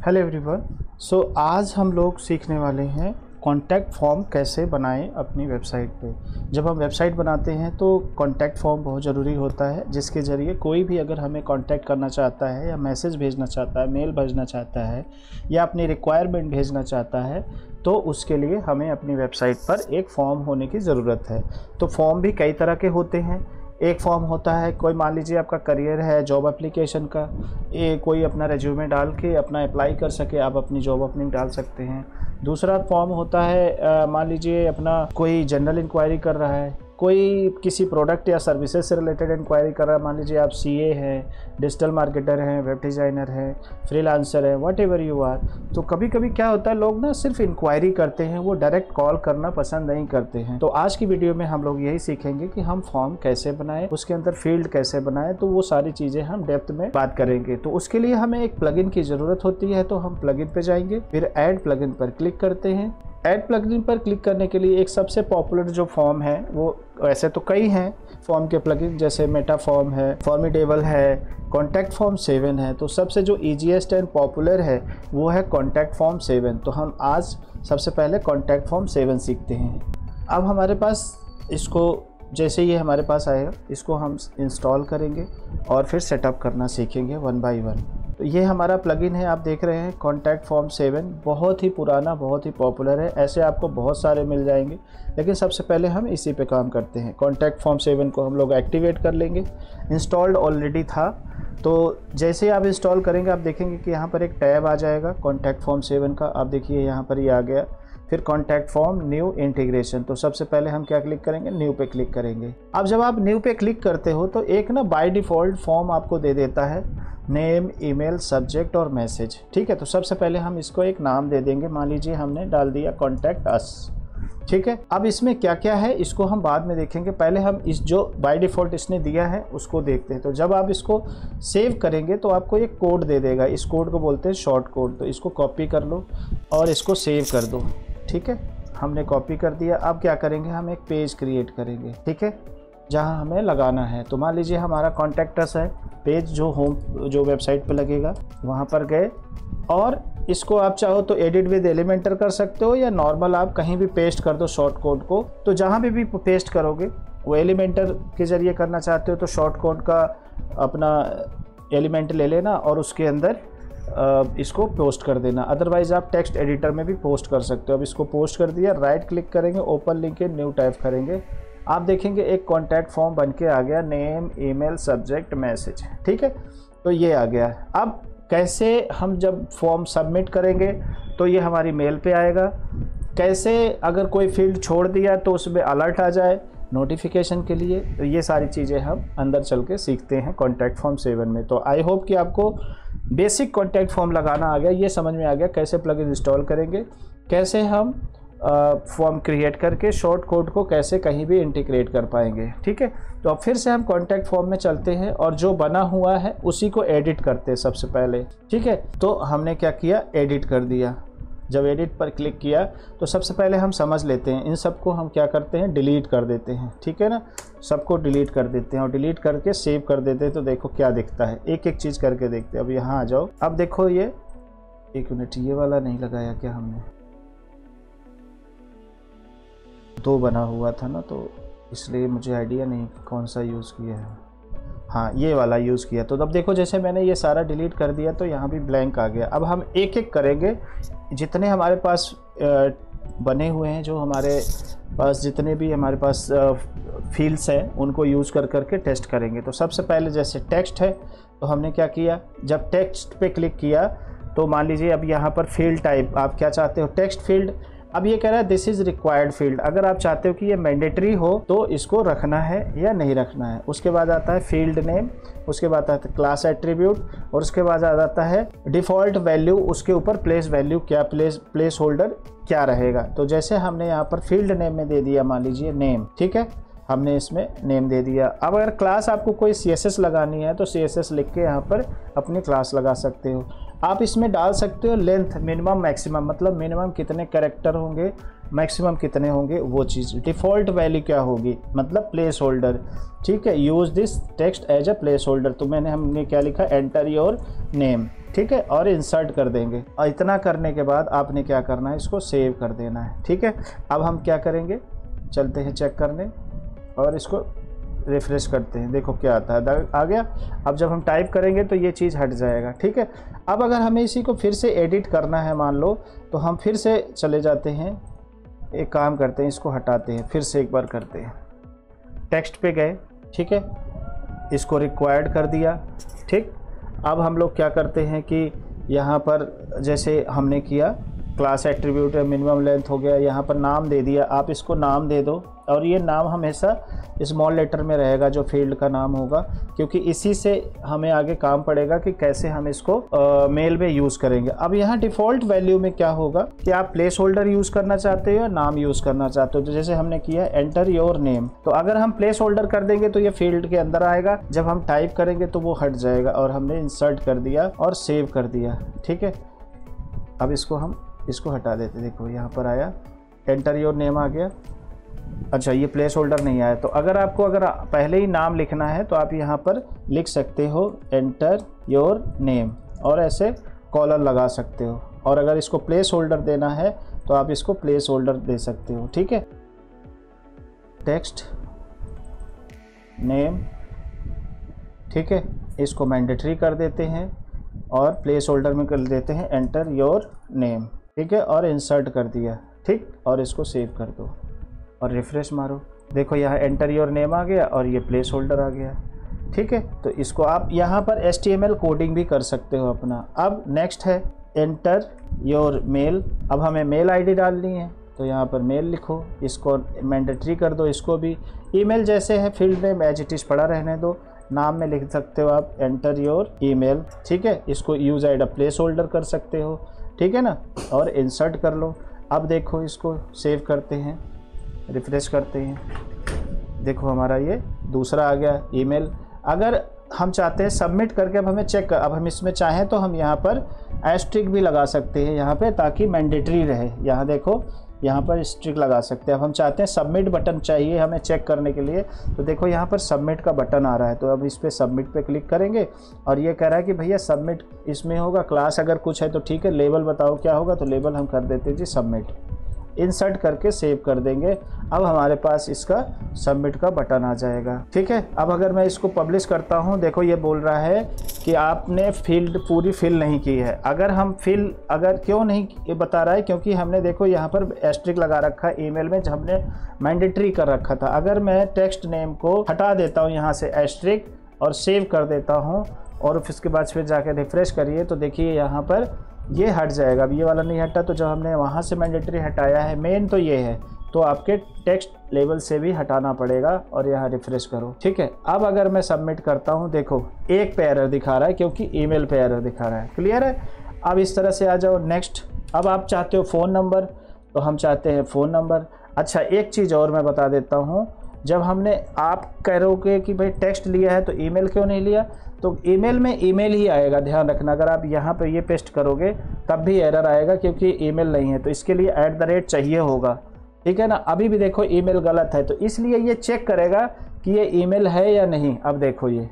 Hello everyone. सो आज हम लोग सीखने वाले हैं कॉन्टैक्ट फॉर्म कैसे बनाएं अपनी वेबसाइट पे। जब हम वेबसाइट बनाते हैं तो कॉन्टैक्ट फॉर्म बहुत ज़रूरी होता है, जिसके ज़रिए कोई भी अगर हमें कॉन्टैक्ट करना चाहता है या मैसेज भेजना चाहता है, मेल भेजना चाहता है या अपनी रिक्वायरमेंट भेजना चाहता है, तो उसके लिए हमें अपनी वेबसाइट पर एक फॉर्म होने की ज़रूरत है। तो फॉर्म भी कई तरह के होते हैं। एक फॉर्म होता है, कोई मान लीजिए आपका करियर है जॉब एप्लीकेशन का, ये कोई अपना रेज्यूमे डाल के अपना अप्लाई कर सके, आप अपनी जॉब ओपनिंग डाल सकते हैं। दूसरा फॉर्म होता है मान लीजिए अपना कोई जनरल इंक्वायरी कर रहा है, कोई किसी प्रोडक्ट या सर्विसेज से रिलेटेड इंक्वायरी कर रहा है। मान लीजिए आप सीए हैं, डिजिटल मार्केटर हैं, वेब डिज़ाइनर हैं, फ्रीलांसर हैं, व्हाट एवर यू आर। तो कभी कभी क्या होता है, लोग ना सिर्फ इंक्वायरी करते हैं, वो डायरेक्ट कॉल करना पसंद नहीं करते हैं। तो आज की वीडियो में हम लोग यही सीखेंगे कि हम फॉर्म कैसे बनाएं, उसके अंदर फील्ड कैसे बनाएं। तो वो सारी चीज़ें हम डेप्थ में बात करेंगे। तो उसके लिए हमें एक प्लगइन की ज़रूरत होती है। तो हम प्लगइन पे जाएंगे, फिर ऐड प्लगइन पर क्लिक करते हैं। ऐड प्लगइन पर क्लिक करने के लिए एक सबसे पॉपुलर जो फॉर्म है, वो वैसे तो कई हैं फॉर्म के प्लगइन, जैसे मेटा फॉर्म है, फॉर्मिडेबल है, कॉन्टैक्ट फॉर्म 7 है। तो सबसे जो ईजीएस्ट एंड पॉपुलर है वो है कॉन्टैक्ट फॉर्म 7। तो हम आज सबसे पहले कॉन्टैक्ट फॉर्म 7 सीखते हैं। अब हमारे पास इसको जैसे ये हमारे पास आएगा, इसको हम इंस्टॉल करेंगे और फिर सेटअप करना सीखेंगे 1 बाय 1। तो ये हमारा प्लगइन है, आप देख रहे हैं कॉन्टैक्ट फॉर्म 7। बहुत ही पुराना, बहुत ही पॉपुलर है। ऐसे आपको बहुत सारे मिल जाएंगे, लेकिन सबसे पहले हम इसी पे काम करते हैं। कॉन्टैक्ट फॉर्म 7 को हम लोग एक्टिवेट कर लेंगे। इंस्टॉल्ड ऑलरेडी था, तो जैसे आप इंस्टॉल करेंगे आप देखेंगे कि यहाँ पर एक टैब आ जाएगा कॉन्टैक्ट फॉर्म 7 का। आप देखिए यहाँ पर ये आ गया। फिर कॉन्टैक्ट फॉर्म न्यू इंटीग्रेशन। तो सबसे पहले हम क्या क्लिक करेंगे, न्यू पे क्लिक करेंगे। अब जब आप न्यू पे क्लिक करते हो तो एक ना बाय डिफ़ॉल्ट फॉर्म आपको दे देता है, नेम, ईमेल, सब्जेक्ट और मैसेज। ठीक है, तो सबसे पहले हम इसको एक नाम दे देंगे। मान लीजिए हमने डाल दिया कॉन्टैक्ट अस। ठीक है, अब इसमें क्या क्या है इसको हम बाद में देखेंगे। पहले हम इस जो बाय डिफ़ॉल्ट इसने दिया है उसको देखते हैं। तो जब आप इसको सेव करेंगे तो आपको एक कोड दे देगा। इस कोड को बोलते हैं शॉर्ट कोड। तो इसको कॉपी कर लो और इसको सेव कर दो। ठीक है, हमने कॉपी कर दिया। अब क्या करेंगे, हम एक पेज क्रिएट करेंगे। ठीक है, जहां हमें लगाना है। तो मान लीजिए हमारा कॉन्टैक्ट अस है, पेज जो वेबसाइट पे लगेगा वहां पर गए, और इसको आप चाहो तो एडिट विद एलिमेंटर कर सकते हो या नॉर्मल आप कहीं भी पेस्ट कर दो शॉर्ट कोड को। तो जहाँ भी पेस्ट करोगे वो एलिमेंटर के ज़रिए करना चाहते हो तो शॉर्ट कोड का अपना एलिमेंट ले लेना और उसके अंदर इसको पोस्ट कर देना। अदरवाइज़ आप टेक्स्ट एडिटर में भी पोस्ट कर सकते हो। अब इसको पोस्ट कर दिया, राइट क्लिक करेंगे, ओपन लिंक के न्यू टाइप करेंगे। आप देखेंगे एक कॉन्टैक्ट फॉर्म बन के आ गया, नेम, ईमेल, सब्जेक्ट, मैसेज। ठीक है, तो ये आ गया। अब कैसे हम जब फॉर्म सबमिट करेंगे तो ये हमारी मेल पे आएगा। कैसे अगर कोई फील्ड छोड़ दिया तो उसमें अलर्ट आ जाए नोटिफिकेशन के लिए। तो ये सारी चीज़ें हम अंदर चल के सीखते हैं कॉन्टैक्ट फॉर्म 7 में। तो आई होप कि आपको बेसिक कॉन्टैक्ट फॉर्म लगाना आ गया, ये समझ में आ गया कैसे प्लगइन इंस्टॉल करेंगे, कैसे हम फॉर्म क्रिएट करके शॉर्ट कोड को कैसे कहीं भी इंटीग्रेट कर पाएंगे। ठीक है, तो अब फिर से हम कॉन्टैक्ट फॉर्म में चलते हैं और जो बना हुआ है उसी को एडिट करते हैं सबसे पहले। ठीक है, तो हमने क्या किया, एडिट कर दिया। जब एडिट पर क्लिक किया तो सबसे पहले हम समझ लेते हैं, इन सबको हम क्या करते हैं, डिलीट कर देते हैं। ठीक है ना, सबको डिलीट कर देते हैं और डिलीट करके सेव कर देते हैं। तो देखो क्या दिखता है, एक एक चीज़ करके देखते हैं। अब यहाँ आ जाओ। अब देखो ये, एक मिनट, ये वाला नहीं लगाया क्या हमने, 2 बना हुआ था ना, तो इसलिए मुझे आइडिया नहीं कौन सा यूज़ किया है। हाँ, ये वाला यूज़ किया। तो अब देखो जैसे मैंने ये सारा डिलीट कर दिया तो यहाँ भी ब्लैंक आ गया। अब हम एक एक करेंगे, जितने हमारे पास बने हुए हैं, जो हमारे पास जितने भी हमारे पास फील्ड्स हैं उनको यूज़ कर करके टेस्ट करेंगे। तो सबसे पहले जैसे टेक्स्ट है, तो हमने क्या किया, जब टेक्स्ट पे क्लिक किया तो मान लीजिए अब यहाँ पर फील्ड टाइप आप क्या चाहते हो, टेक्स्ट फील्ड। अब ये कह रहा है दिस इज़ रिक्वायर्ड फील्ड। अगर आप चाहते हो कि ये मैंडेटरी हो तो इसको रखना है या नहीं रखना है। उसके बाद आता है फील्ड नेम, उसके बाद आता है क्लास एट्रीब्यूट, और उसके बाद आ जाता है डिफ़ॉल्ट वैल्यू। उसके ऊपर प्लेस वैल्यू क्या, प्लेस होल्डर क्या रहेगा। तो जैसे हमने यहाँ पर फील्ड नेम में दे दिया, मान लीजिए नेम। ठीक है, हमने इसमें नेम दे दिया। अब अगर क्लास आपको कोई CSS लगानी है तो CSS लिख के यहाँ पर अपनी क्लास लगा सकते हो। आप इसमें डाल सकते हो लेंथ, मिनिमम, मैक्सिमम, मतलब मिनिमम कितने कैरेक्टर होंगे, मैक्सिमम कितने होंगे, वो चीज़। डिफ़ॉल्ट वैल्यू क्या होगी, मतलब प्लेस होल्डर। ठीक है, use this text as a placeholder. तो हमने क्या लिखा, एंटर योर नेम। ठीक है, और इंसर्ट कर देंगे। और इतना करने के बाद आपने क्या करना है, इसको सेव कर देना है। ठीक है, अब हम क्या करेंगे, चलते हैं चेक करने और इसको रिफ्रेश करते हैं, देखो क्या आता है, आ गया। अब जब हम टाइप करेंगे तो ये चीज़ हट जाएगा। ठीक है, अब अगर हमें इसी को फिर से एडिट करना है मान लो, तो हम फिर से चले जाते हैं, एक काम करते हैं, इसको हटाते हैं, फिर से एक बार करते हैं, टेक्स्ट पे गए, ठीक है, इसको रिक्वायर्ड कर दिया। ठीक, अब हम लोग क्या करते हैं कि यहाँ पर जैसे हमने किया क्लास एट्रीब्यूट मिनिमम लेंथ हो गया, यहाँ पर नाम दे दिया, आप इसको नाम दे दो और ये नाम हमेशा स्मॉल लेटर में रहेगा जो फील्ड का नाम होगा, क्योंकि इसी से हमें आगे काम पड़ेगा कि कैसे हम इसको मेल में यूज़ करेंगे। अब यहाँ डिफ़ॉल्ट वैल्यू में क्या होगा कि आप प्लेस होल्डर यूज़ करना चाहते हो या नाम यूज़ करना चाहते हो। तो जैसे हमने किया एंटर योर नेम, तो अगर हम प्लेस होल्डर कर देंगे तो ये फील्ड के अंदर आएगा, जब हम टाइप करेंगे तो वो हट जाएगा, और हमने इंसर्ट कर दिया और सेव कर दिया। ठीक है, अब इसको हटा देते, देखो यहाँ पर आया एंटर योर नेम आ गया। अच्छा, ये प्लेस होल्डर नहीं आया, तो अगर पहले ही नाम लिखना है तो आप यहाँ पर लिख सकते हो एंटर योर नेम और ऐसे कॉलर लगा सकते हो, और अगर इसको प्लेस होल्डर देना है तो आप इसको प्लेस होल्डर दे सकते हो। ठीक है, टेक्स्ट नेम, ठीक है, इसको मैंडेटरी कर देते हैं और प्लेस होल्डर में कर देते हैं एंटर योर नेम। ठीक है, और इंसर्ट कर दिया। ठीक, और इसको सेव कर दो और रिफ्रेश मारो, देखो यहाँ एंटर योर नेम आ गया और ये प्लेस होल्डर आ गया। ठीक है, तो इसको आप यहाँ पर HTML कोडिंग भी कर सकते हो अपना। अब नेक्स्ट है एंटर योर मेल। अब हमें मेल आईडी डालनी है, तो यहाँ पर मेल लिखो, इसको मैंडेटरी कर दो, इसको भी ईमेल जैसे है फील्ड में एज इट इज़ पड़ा रहने दो। नाम में लिख सकते हो आप एंटर योर ईमेल। ठीक है, इसको use as a placeholder कर सकते हो। ठीक है ना, और इंसर्ट कर लो। अब देखो इसको सेव करते हैं, रिफ्रेश करते हैं, देखो हमारा ये दूसरा आ गया ईमेल। अगर हम चाहते हैं सबमिट करके अब हमें चेक कर, अब हम इसमें चाहें तो हम यहाँ पर एस्ट्रिक भी लगा सकते हैं यहाँ पे, ताकि मैंडेटरी रहे। यहाँ देखो, यहाँ पर स्ट्रिक लगा सकते हैं। अब हम चाहते हैं सबमिट बटन चाहिए हमें चेक करने के लिए, तो देखो यहाँ पर सबमिट का बटन आ रहा है, तो अब इस पर सबमिट पे क्लिक करेंगे और ये कह रहा है कि भैया सबमिट इसमें होगा, क्लास अगर कुछ है तो ठीक है, लेबल बताओ क्या होगा, तो लेबल हम कर देते हैं जी सबमिट। इंसर्ट करके सेव कर देंगे। अब हमारे पास इसका सबमिट का बटन आ जाएगा। ठीक है, अब अगर मैं इसको पब्लिश करता हूँ, देखो ये बोल रहा है कि आपने फील्ड पूरी फिल नहीं की है। अगर क्यों नहीं ये बता रहा है, क्योंकि हमने देखो यहाँ पर एस्ट्रिक लगा रखा है ईमेल में, जब हमने मैंडेटरी कर रखा था। अगर मैं टेक्स्ट नेम को हटा देता हूँ यहाँ से एस्ट्रिक और सेव कर देता हूँ, और उसके बाद फिर जाकर रिफ्रेश करिए तो देखिए यहाँ पर ये हट जाएगा। अब ये वाला नहीं हटा, तो जब हमने वहाँ से मैंडेटरी हटाया है, मेन तो ये है, तो आपके टेक्स्ट लेवल से भी हटाना पड़ेगा, और यहाँ रिफ्रेश करो। ठीक है, अब अगर मैं सबमिट करता हूँ, देखो एक पे एरर दिखा रहा है, क्योंकि ईमेल पे एरर दिखा रहा है। क्लियर है, अब इस तरह से आ जाओ नेक्स्ट। अब आप चाहते हो फ़ोन नंबर, तो हम चाहते हैं फ़ोन नंबर। अच्छा, एक चीज़ और मैं बता देता हूँ, जब हमने आप कह रहे कि भाई टेक्स्ट लिया है तो ईमेल क्यों नहीं लिया, तो ईमेल में ईमेल ही आएगा, ध्यान रखना। अगर आप यहाँ पे ये पेस्ट करोगे तब भी एरर आएगा, क्योंकि ईमेल नहीं है, तो इसके लिए @ चाहिए होगा। ठीक है ना, अभी भी देखो ईमेल गलत है, तो इसलिए ये चेक करेगा कि ये ईमेल है या नहीं। अब देखो ये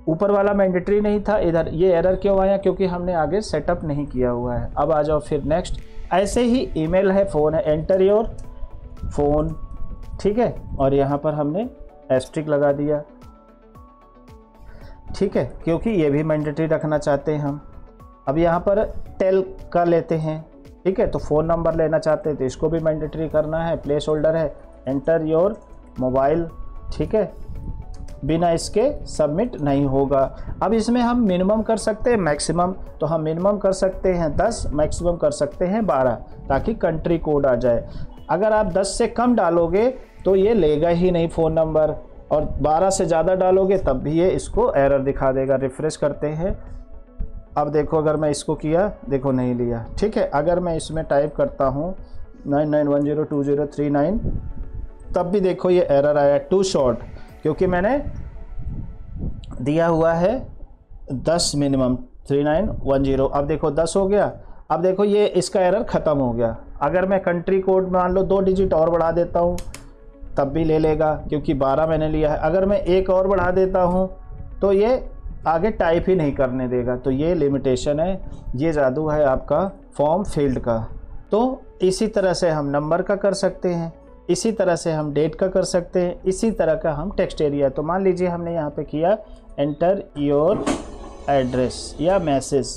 ऊपर वाला मैंडेटरी नहीं था, इधर ये एरर क्यों आया, क्योंकि हमने आगे सेटअप नहीं किया हुआ है। अब आ जाओ फिर नेक्स्ट। ऐसे ही ईमेल है, फ़ोन है, एंटर योर फ़ोन। ठीक है, और यहाँ पर हमने एस्ट्रिक लगा दिया। ठीक है, क्योंकि ये भी मैंडेटरी रखना चाहते हैं हम। अब यहाँ पर टेल का लेते हैं। ठीक है, तो फ़ोन नंबर लेना चाहते हैं तो इसको भी मैंडेटरी करना है, प्लेस होल्डर है, एंटर योर मोबाइल। ठीक है, बिना इसके सबमिट नहीं होगा। अब इसमें हम मिनिमम कर सकते हैं, मैक्सिमम, तो हम मिनिमम कर सकते हैं 10, मैक्सिमम कर सकते हैं 12, ताकि कंट्री कोड आ जाए। अगर आप 10 से कम डालोगे तो ये लेगा ही नहीं फ़ोन नंबर, और 12 से ज़्यादा डालोगे तब भी ये इसको एरर दिखा देगा। रिफ्रेश करते हैं, अब देखो अगर मैं इसको किया, देखो नहीं लिया। ठीक है, अगर मैं इसमें टाइप करता हूँ 99102039, तब भी देखो ये एरर आया, टू शॉर्ट, क्योंकि मैंने दिया हुआ है 10 मिनिमम 3910। अब देखो 10 हो गया। अब देखो ये इसका एरर ख़त्म हो गया। अगर मैं कंट्री कोड मान लो 2 डिजिट और बढ़ा देता हूँ तब भी ले लेगा, क्योंकि 12 मैंने लिया है। अगर मैं एक और बढ़ा देता हूँ तो ये आगे टाइप ही नहीं करने देगा। तो ये लिमिटेशन है, ये जादू है आपका फॉर्म फील्ड का। तो इसी तरह से हम नंबर का कर सकते हैं, इसी तरह से हम डेट का कर सकते हैं, इसी तरह का हम टेक्स्ट एरिया। तो मान लीजिए हमने यहाँ पे किया एंटर योर एड्रेस या मैसेज,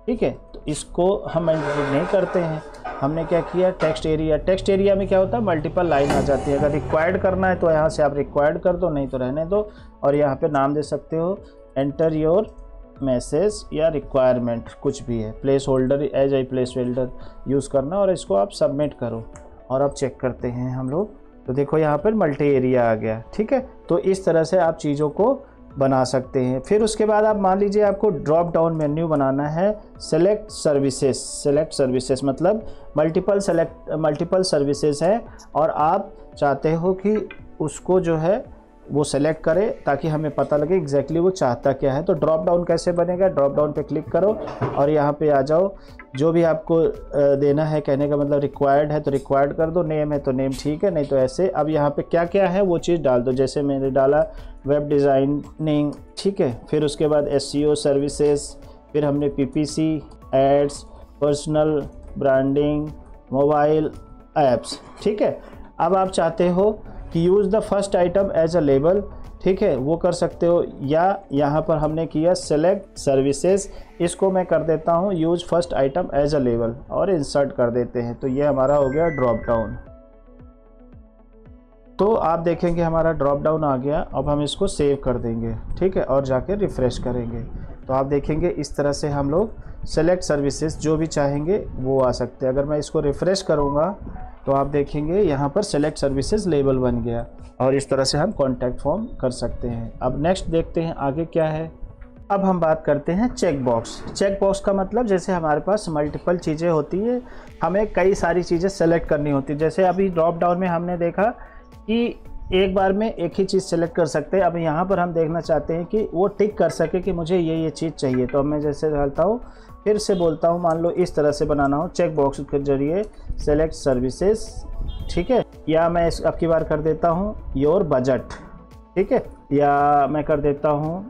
ठीक है, तो इसको हम एंटर नहीं करते हैं, हमने क्या किया टेक्स्ट एरिया। टेक्स्ट एरिया में क्या होता है, मल्टीपल लाइन आ जाती है। अगर रिक्वायर्ड करना है तो यहाँ से आप रिक्वायर्ड कर दो, नहीं तो रहने दो। और यहाँ पे नाम दे सकते हो एंटर योर मैसेज या रिक्वायरमेंट, कुछ भी है, placeholder as a placeholder use करना, और इसको आप सबमिट करो। और अब चेक करते हैं हम लोग, तो देखो यहाँ पर मल्टी एरिया आ गया, ठीक है। तो इस तरह से आप चीज़ों को बना सकते हैं। फिर उसके बाद आप मान लीजिए आपको ड्रॉप डाउन मेन्यू बनाना है, सेलेक्ट सर्विसेज। सेलेक्ट सर्विसेज मतलब मल्टीपल सर्विसेज है, और आप चाहते हो कि उसको जो है वो सेलेक्ट करे ताकि हमें पता लगे एग्जैक्टली वो चाहता क्या है। तो ड्रॉप डाउन कैसे बनेगा, ड्रॉप डाउन पे क्लिक करो और यहाँ पे आ जाओ, जो भी आपको देना है, कहने का मतलब रिक्वायर्ड है तो रिक्वायर्ड कर दो, नेम है तो नेम, ठीक है, नहीं तो ऐसे। अब यहाँ पे क्या क्या है वो चीज़ डाल दो, जैसे मैंने डाला वेब डिज़ाइनिंग, ठीक है। फिर उसके बाद SEO सर्विसेज, फिर हमने PPC, ads, personal branding, mobile apps, ठीक है। अब आप चाहते हो कि use the first item as a label, ठीक है, वो कर सकते हो। या यहाँ पर हमने किया सेलेक्ट सर्विसेज, इसको मैं कर देता हूँ use first item as a label और इंसर्ट कर देते हैं। तो ये हमारा हो गया ड्रॉप डाउन। तो आप देखेंगे हमारा ड्रॉप डाउन आ गया। अब हम इसको सेव कर देंगे, ठीक है, और जाके रिफ़्रेश करेंगे। तो आप देखेंगे इस तरह से हम लोग सेलेक्ट सर्विसेज जो भी चाहेंगे वो आ सकते हैं। अगर मैं इसको रिफ़्रेश करूँगा तो आप देखेंगे यहाँ पर सेलेक्ट सर्विसेज लेबल बन गया, और इस तरह से हम कॉन्टैक्ट फॉर्म कर सकते हैं। अब नेक्स्ट देखते हैं आगे क्या है। अब हम बात करते हैं चेक बॉक्स। चेक बॉक्स का मतलब जैसे हमारे पास मल्टीपल चीज़ें होती है, हमें कई सारी चीज़ें सेलेक्ट करनी होती है। जैसे अभी ड्रॉप डाउन में हमने देखा कि एक बार में एक ही चीज़ सेलेक्ट कर सकते हैं। अब यहाँ पर हम देखना चाहते हैं कि वो टिक कर सके कि मुझे ये चीज़ चाहिए। तो अब मैं जैसे डालता हूँ, फिर से बोलता हूँ, मान लो इस तरह से बनाना हो चेक बॉक्स के जरिए सेलेक्ट सर्विसेज, ठीक है, या मैं इस अब की बार कर देता हूँ योर बजट, ठीक है, या मैं कर देता हूँ,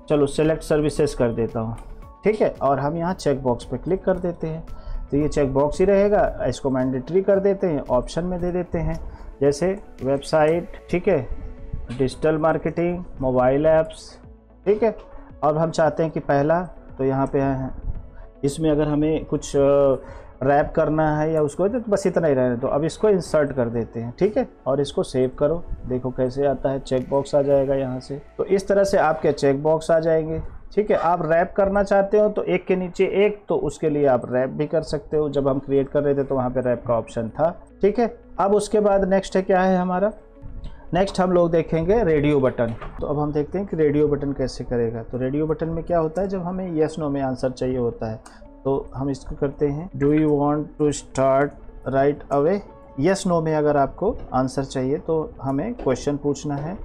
चलो सेलेक्ट सर्विसेज कर देता हूँ, ठीक है। और हम यहाँ चेक बॉक्स पे क्लिक कर देते हैं, तो ये चेक बॉक्स ही रहेगा। इसको मैंडेटरी कर देते हैं, ऑप्शन में दे देते हैं, जैसे वेबसाइट, ठीक है, डिजिटल मार्केटिंग, मोबाइल ऐप्स, ठीक है। अब हम चाहते हैं कि पहला, तो यहाँ पे है, इसमें अगर हमें कुछ रैप करना है या उसको, तो बस इतना ही रहने। तो अब इसको इंसर्ट कर देते हैं, ठीक है, और इसको सेव करो। देखो कैसे आता है, चेक बॉक्स आ जाएगा यहाँ से। तो इस तरह से आपके चेक बॉक्स आ जाएंगे, ठीक है। आप रैप करना चाहते हो तो एक के नीचे एक, तो उसके लिए आप रैप भी कर सकते हो। जब हम क्रिएट कर रहे थे तो वहाँ पे रैप का ऑप्शन था, ठीक है। अब उसके बाद नेक्स्ट है क्या है हमारा, नेक्स्ट हम लोग देखेंगे रेडियो बटन। तो अब हम देखते हैं कि रेडियो बटन कैसे करेगा। तो रेडियो बटन में क्या होता है, जब हमें येस नो में आंसर चाहिए होता है, तो हम इसको करते हैं do you want to start right away. Yes no में अगर आपको आंसर चाहिए तो हमें क्वेश्चन पूछना है,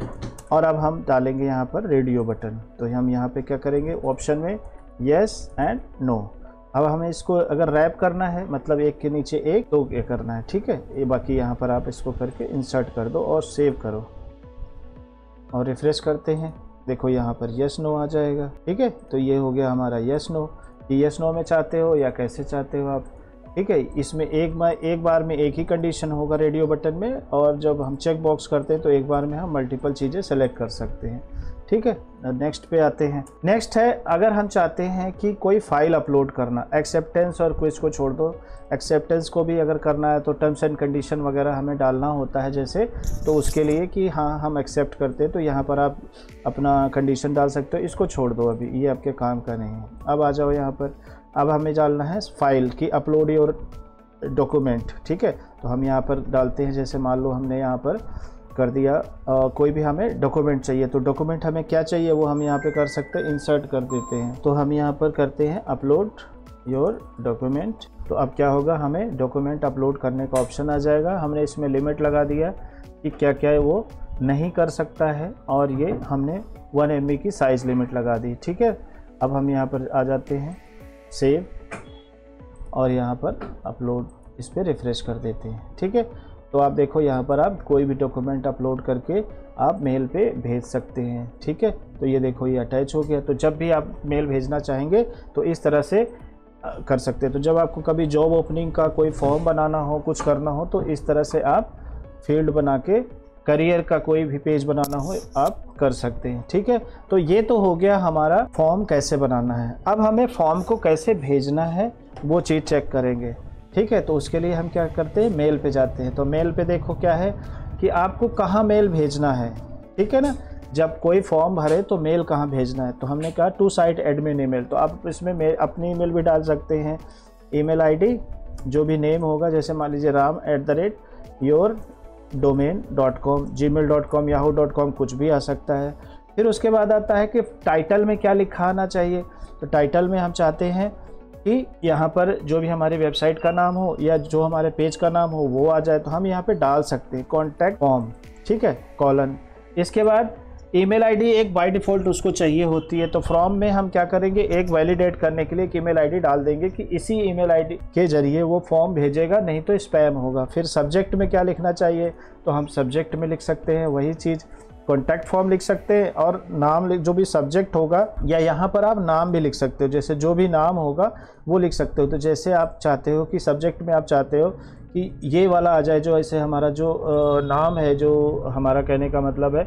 और अब हम डालेंगे यहाँ पर रेडियो बटन। तो हम यहाँ पे क्या करेंगे, ऑप्शन में येस एंड नो। अब हमें इसको अगर रैप करना है, मतलब एक के नीचे एक, तो ये करना है, ठीक है। ये बाकी यहाँ पर आप इसको करके इंसर्ट कर दो और सेव करो और रिफ्रेश करते हैं। देखो यहाँ पर येस नो आ जाएगा, ठीक है। तो ये हो गया हमारा येस नो। येस नो में चाहते हो या कैसे चाहते हो आप, ठीक है। इसमें एक बार में एक ही कंडीशन होगा रेडियो बटन में, और जब हम चेक बॉक्स करते हैं तो एक बार में हम मल्टीपल चीज़ें सेलेक्ट कर सकते हैं, ठीक है। नेक्स्ट पे आते हैं। नेक्स्ट है, अगर हम चाहते हैं कि कोई फाइल अपलोड करना, एक्सेप्टेंस और क्विज को छोड़ दो, एक्सेप्टेंस को भी अगर करना है तो टर्म्स एंड कंडीशन वगैरह हमें डालना होता है जैसे, तो उसके लिए कि हाँ हम एक्सेप्ट करते हैं, तो यहाँ पर आप अपना कंडीशन डाल सकते हो। इसको छोड़ दो, अभी ये आपके काम का नहीं है। अब आ जाओ यहाँ पर, अब हमें डालना है फाइल की अपलोड योर डॉक्यूमेंट, ठीक है। तो हम यहाँ पर डालते हैं, जैसे मान लो हमने यहाँ पर कर दिया कोई भी हमें डॉक्यूमेंट चाहिए, तो डॉक्यूमेंट हमें क्या चाहिए वो हम यहाँ पे कर सकते हैं, इंसर्ट कर देते हैं। तो हम यहाँ पर करते हैं अपलोड योर डॉक्यूमेंट। तो अब क्या होगा, हमें डॉक्यूमेंट अपलोड करने का ऑप्शन आ जाएगा। हमने इसमें लिमिट लगा दिया कि क्या क्या है वो नहीं कर सकता है, और ये हमने 1 MB की साइज़ लिमिट लगा दी, ठीक है। अब हम यहाँ पर आ जाते हैं सेव, और यहाँ पर अपलोड, इस पर रिफ्रेश कर देते हैं, ठीक है। तो आप देखो यहाँ पर आप कोई भी डॉक्यूमेंट अपलोड करके आप मेल पे भेज सकते हैं। ठीक है, तो ये देखो ये अटैच हो गया। तो जब भी आप मेल भेजना चाहेंगे तो इस तरह से कर सकते हैं। तो जब आपको कभी जॉब ओपनिंग का कोई फॉर्म बनाना हो, कुछ करना हो, तो इस तरह से आप फील्ड बना के करियर का कोई भी पेज बनाना हो आप कर सकते हैं। ठीक है, तो ये तो हो गया हमारा फॉर्म कैसे बनाना है। अब हमें फॉर्म को कैसे भेजना है वो चीज़ चेक करेंगे। ठीक है, तो उसके लिए हम क्या करते हैं, मेल पे जाते हैं। तो मेल पे देखो क्या है कि आपको कहाँ मेल भेजना है। ठीक है ना, जब कोई फॉर्म भरे तो मेल कहाँ भेजना है, तो हमने कहा टू साइट एडमिन ईमेल। तो आप इसमें अपनी ईमेल भी डाल सकते हैं, ईमेल आईडी जो भी नेम होगा, जैसे मान लीजिए ram@yourdomain.com, gmail.com, yahoo.com, कुछ भी आ सकता है। फिर उसके बाद आता है कि टाइटल में क्या लिखा आना चाहिए। तो टाइटल में हम चाहते हैं कि यहाँ पर जो भी हमारी वेबसाइट का नाम हो या जो हमारे पेज का नाम हो वो आ जाए। तो हम यहाँ पे डाल सकते हैं कॉन्टैक्ट फॉर्म, ठीक है, कॉलन। इसके बाद ईमेल आईडी एक बाय डिफ़ॉल्ट उसको चाहिए होती है। तो फॉर्म में हम क्या करेंगे, एक वैलिडेट करने के लिए एक ईमेल आईडी डाल देंगे कि इसी ईमेल आईडी के जरिए वो फॉर्म भेजेगा, नहीं तो स्पैम होगा। फिर सब्जेक्ट में क्या लिखना चाहिए, तो हम सब्जेक्ट में लिख सकते हैं वही चीज़, कॉन्टैक्ट फॉर्म लिख सकते हैं, और नाम जो भी सब्जेक्ट होगा, या यहाँ पर आप नाम भी लिख सकते हो, जैसे जो भी नाम होगा वो लिख सकते हो। तो जैसे आप चाहते हो कि सब्जेक्ट में आप चाहते हो कि ये वाला आ जाए, जो ऐसे हमारा जो नाम है, जो हमारा कहने का मतलब है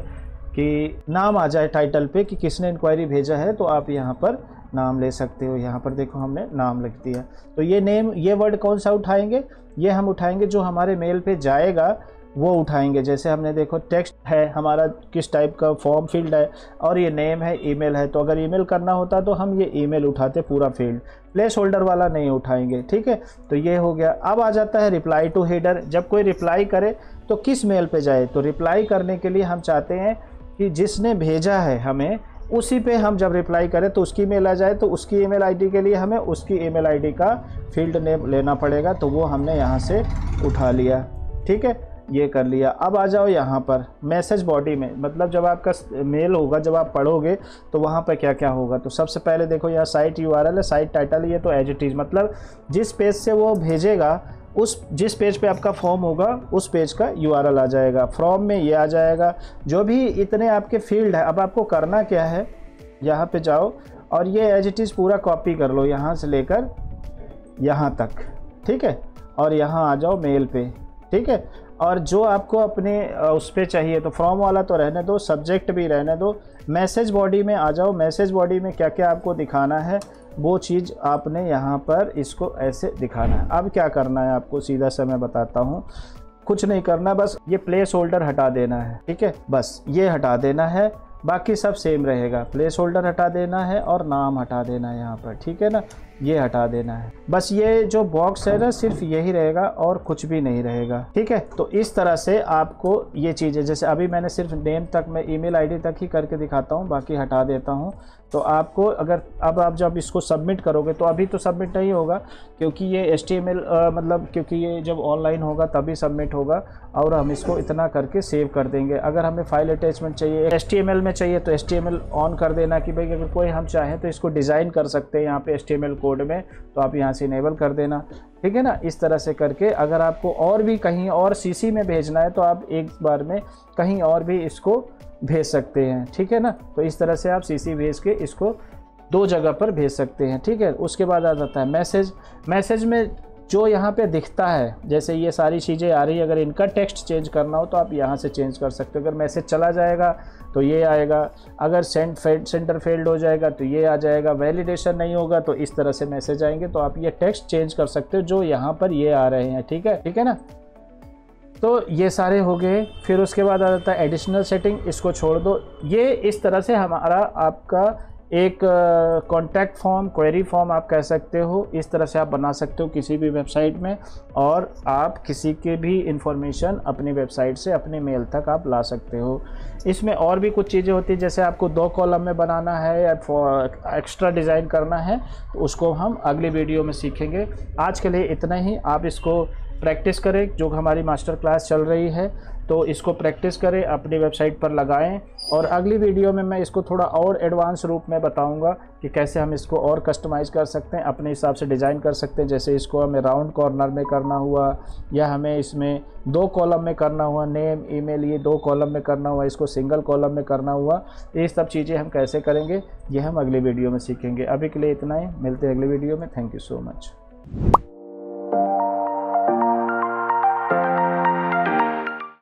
कि नाम आ जाए टाइटल पे कि किसने इंक्वायरी भेजा है, तो आप यहाँ पर नाम ले सकते हो। यहाँ पर देखो हमने नाम लिख दिया। तो ये नेम, ये वर्ड कौन सा उठाएंगे, ये हम उठाएंगे जो हमारे मेल पे जाएगा वो उठाएंगे। जैसे हमने देखो टेक्स्ट है हमारा, किस टाइप का फॉर्म फील्ड है, और ये नेम है, ईमेल है। तो अगर ईमेल करना होता तो हम ये ईमेल उठाते पूरा फील्ड, प्लेस होल्डर वाला नहीं उठाएंगे। ठीक है, तो ये हो गया। अब आ जाता है रिप्लाई टू हेडर। जब कोई रिप्लाई करे तो किस मेल पे जाए, तो रिप्लाई करने के लिए हम चाहते हैं कि जिसने भेजा है हमें उसी पे हम जब रिप्लाई करें तो उसकी मेल आ जाए। तो उसकी ईमेल आईडी के लिए हमें उसकी ईमेल आईडी का फील्ड नेम लेना पड़ेगा। तो वो हमने यहाँ से उठा लिया। ठीक है, ये कर लिया। अब आ जाओ यहाँ पर मैसेज बॉडी में, मतलब जब आपका मेल होगा, जब आप पढ़ोगे तो वहाँ पर क्या क्या होगा। तो सबसे पहले देखो यहाँ साइट URL है, साइट टाइटल, ये तो एज इट इज़, मतलब जिस पेज से वो भेजेगा जिस पेज पे आपका फॉर्म होगा उस पेज का URL आ जाएगा। फॉर्म में ये आ जाएगा, जो भी इतने आपके फील्ड है। अब आपको करना क्या है, यहाँ पे जाओ और ये एज इट इज़ पूरा कॉपी कर लो, यहाँ से लेकर यहाँ तक। ठीक है, और यहाँ आ जाओ मेल पे। ठीक है, और जो आपको अपने उस पर चाहिए, तो फॉर्म वाला तो रहने दो, सब्जेक्ट भी रहने दो। मैसेज बॉडी में आ जाओ। मैसेज बॉडी में क्या क्या आपको दिखाना है वो चीज़ आपने यहाँ पर इसको ऐसे दिखाना है। अब क्या करना है आपको, सीधा से मैं बताता हूँ। कुछ नहीं करना, बस ये प्लेस होल्डर हटा देना है। ठीक है, बस ये हटा देना है, बाकी सब सेम रहेगा। प्लेस होल्डर हटा देना है और नाम हटा देना है यहाँ पर। ठीक है ना, ये हटा देना है। बस ये जो बॉक्स है ना, सिर्फ यही रहेगा और कुछ भी नहीं रहेगा। ठीक है, तो इस तरह से आपको ये चीज़ें, जैसे अभी मैंने सिर्फ नेम तक, मैं ईमेल आईडी तक ही करके दिखाता हूँ, बाकी हटा देता हूँ। तो आपको अगर अब आप जब इसको सबमिट करोगे, तो अभी तो सबमिट नहीं होगा क्योंकि ये HTML मतलब क्योंकि ये जब ऑनलाइन होगा तभी सबमिट होगा, और हम इसको इतना करके सेव कर देंगे। अगर हमें फाइल अटैचमेंट चाहिए, HTML में चाहिए, तो HTML ऑन कर देना कि भाई अगर कोई हम चाहें तो इसको डिज़ाइन कर सकते हैं यहाँ पे HTML कोड में, तो आप यहाँ से इनेबल कर देना। ठीक है ना, इस तरह से करके अगर आपको और भी कहीं और CC में भेजना है तो आप एक बार में कहीं और भी इसको भेज सकते हैं। ठीक है ना, तो इस तरह से आप CC भेज के इसको 2 जगह पर भेज सकते हैं। ठीक है, उसके बाद आ जाता है मैसेज। मैसेज में जो यहाँ पे दिखता है, जैसे ये सारी चीज़ें आ रही है, अगर इनका टेक्स्ट चेंज करना हो तो आप यहाँ से चेंज कर सकते हो। अगर मैसेज चला जाएगा तो ये आएगा, अगर सेंटर फेल्ड हो जाएगा तो ये आ जाएगा, वैलिडेशन नहीं होगा तो इस तरह से मैसेज आएंगे। तो आप ये टेक्स्ट चेंज कर सकते हो जो यहाँ पर ये आ रहे हैं। ठीक है ना, तो ये सारे हो गए। फिर उसके बाद आ जाता है एडिशनल सेटिंग, इसको छोड़ दो। ये इस तरह से हमारा आपका एक कॉन्टैक्ट फॉर्म, क्वेरी फॉर्म आप कह सकते हो, इस तरह से आप बना सकते हो किसी भी वेबसाइट में, और आप किसी के भी इंफॉर्मेशन अपनी वेबसाइट से अपने मेल तक आप ला सकते हो। इसमें और भी कुछ चीज़ें होती हैं, जैसे आपको 2 कॉलम में बनाना है या एक्स्ट्रा डिज़ाइन करना है, तो उसको हम अगली वीडियो में सीखेंगे। आज के लिए इतना ही। आप इसको प्रैक्टिस करें, जो हमारी मास्टर क्लास चल रही है तो इसको प्रैक्टिस करें, अपनी वेबसाइट पर लगाएं। और अगली वीडियो में मैं इसको थोड़ा और एडवांस रूप में बताऊंगा कि कैसे हम इसको और कस्टमाइज़ कर सकते हैं, अपने हिसाब से डिज़ाइन कर सकते हैं। जैसे इसको हमें राउंड कॉर्नर में करना हुआ, या हमें इसमें 2 कॉलम में करना हुआ, नेम ईमेल ये 2 कॉलम में करना हुआ, इसको सिंगल कॉलम में करना हुआ, ये सब चीज़ें हम कैसे करेंगे ये हम अगले वीडियो में सीखेंगे। अभी के लिए इतना ही, मिलते हैं अगले वीडियो में। Thank you so much.